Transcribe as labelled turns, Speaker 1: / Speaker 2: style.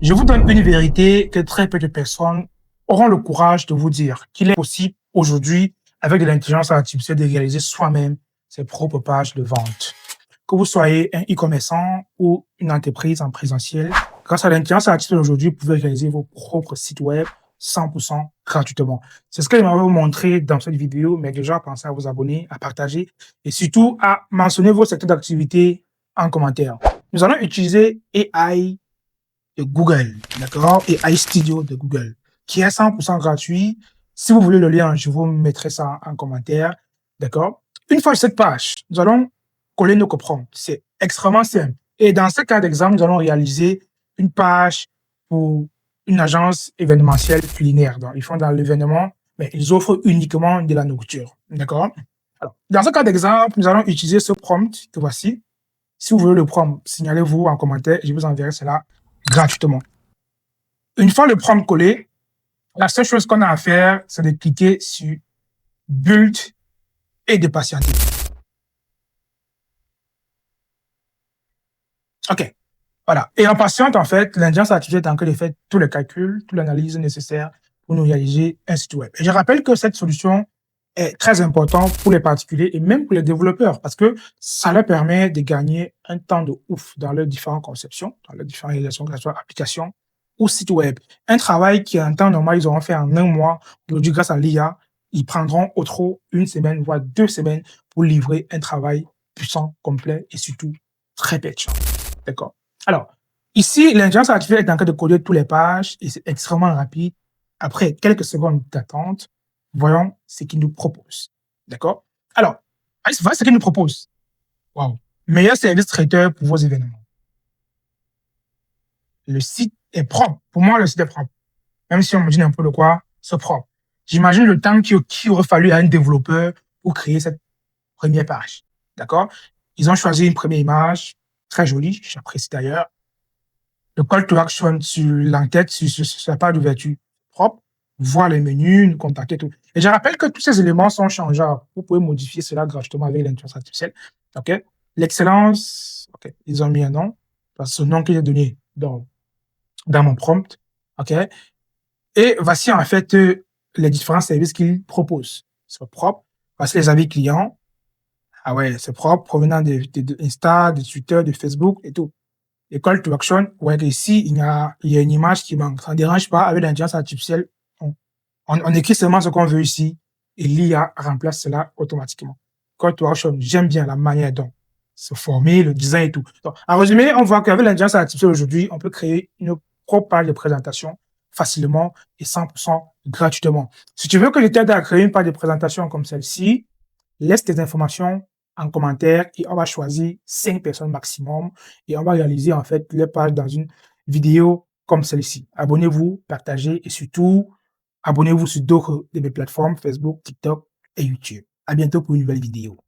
Speaker 1: Je vous donne une vérité que très peu de personnes auront le courage de vous dire qu'il est possible aujourd'hui, avec de l'intelligence artificielle, de réaliser soi-même ses propres pages de vente. Que vous soyez un e-commerçant ou une entreprise en présentiel, grâce à l'intelligence artificielle aujourd'hui, vous pouvez réaliser vos propres sites web 100% gratuitement. C'est ce que je vais vous montrer dans cette vidéo, mais déjà, pensez à vous abonner, à partager et surtout à mentionner vos secteurs d'activité en commentaire. Nous allons utiliser AI de Google, d'accord, et iStudio de Google, qui est 100% gratuit. Si vous voulez le lien, je vous mettrai ça en commentaire, d'accord. Une fois sur cette page, nous allons coller nos coprompts. C'est extrêmement simple. Et dans ce cas d'exemple, nous allons réaliser une page pour une agence événementielle culinaire. Donc, ils font dans l'événement, mais ils offrent uniquement de la nourriture, d'accord. Alors, dans ce cas d'exemple, nous allons utiliser ce prompt que voici. Si vous voulez le prompt, signalez-vous en commentaire, je vous enverrai cela gratuitement. Une fois le prompt collé, la seule chose qu'on a à faire, c'est de cliquer sur Build et de patienter. OK. Voilà. Et en patiente, en fait, l'intelligence artificielle est en train de faire tous les calculs, toute l'analyse nécessaire pour nous réaliser un site web. Et je rappelle que cette solution est très importante pour les particuliers et même pour les développeurs parce que ça leur permet de gagner un temps de ouf dans leurs différentes conceptions, dans leurs différentes réalisations, que ce soit applications ou site web. Un travail qui, en temps normal, ils auront fait en un mois, aujourd'hui, grâce à l'IA, ils prendront au trop une semaine, voire 2 semaines pour livrer un travail puissant, complet et surtout très pertinent. D'accord? Alors, ici, l'intelligence artificielle est en train de coder toutes les pages et c'est extrêmement rapide. Après quelques secondes d'attente, voyons ce qu'il nous propose. D'accord? Alors, voilà ce qu'il nous propose. Wow. Meilleur service traiteur pour vos événements. Le site est propre. Pour moi, le site est propre. Même si on me dit n'importe quoi, c'est propre. J'imagine le temps qu'il aurait fallu à un développeur pour créer cette première page. D'accord? Ils ont choisi une première image, très jolie, j'apprécie d'ailleurs. Le call to action sur l'entête, sur la page d'ouverture propre, voir les menus, nous contacter, tout. Et je rappelle que tous ces éléments sont changeables. Vous pouvez modifier cela gratuitement avec l'intelligence artificielle. OK? L'excellence, OK, ils ont mis un nom, c'est ce nom que j'ai donné dans mon prompt. OK? Et voici en fait les différents services qu'ils proposent. C'est propre. Voici les avis clients. Ah ouais, c'est propre, provenant de Insta, de Twitter, de Facebook et tout. Et call to action, ouais, ici, il y a une image qui manque. Ça ne dérange pas. Avec l'intelligence artificielle, on écrit seulement ce qu'on veut ici et l'IA remplace cela automatiquement. Call to action, j'aime bien la manière dont se former, le design et tout. Donc, en résumé, on voit qu'avec l'intelligence artificielle aujourd'hui, on peut créer une propre page de présentation facilement et 100% gratuitement. Si tu veux que je t'aide à créer une page de présentation comme celle-ci, laisse tes informations en commentaire et on va choisir 5 personnes maximum et on va réaliser en fait les pages dans une vidéo comme celle-ci. Abonnez-vous, partagez et surtout, abonnez-vous sur d'autres de mes plateformes Facebook, TikTok et YouTube. À bientôt pour une nouvelle vidéo.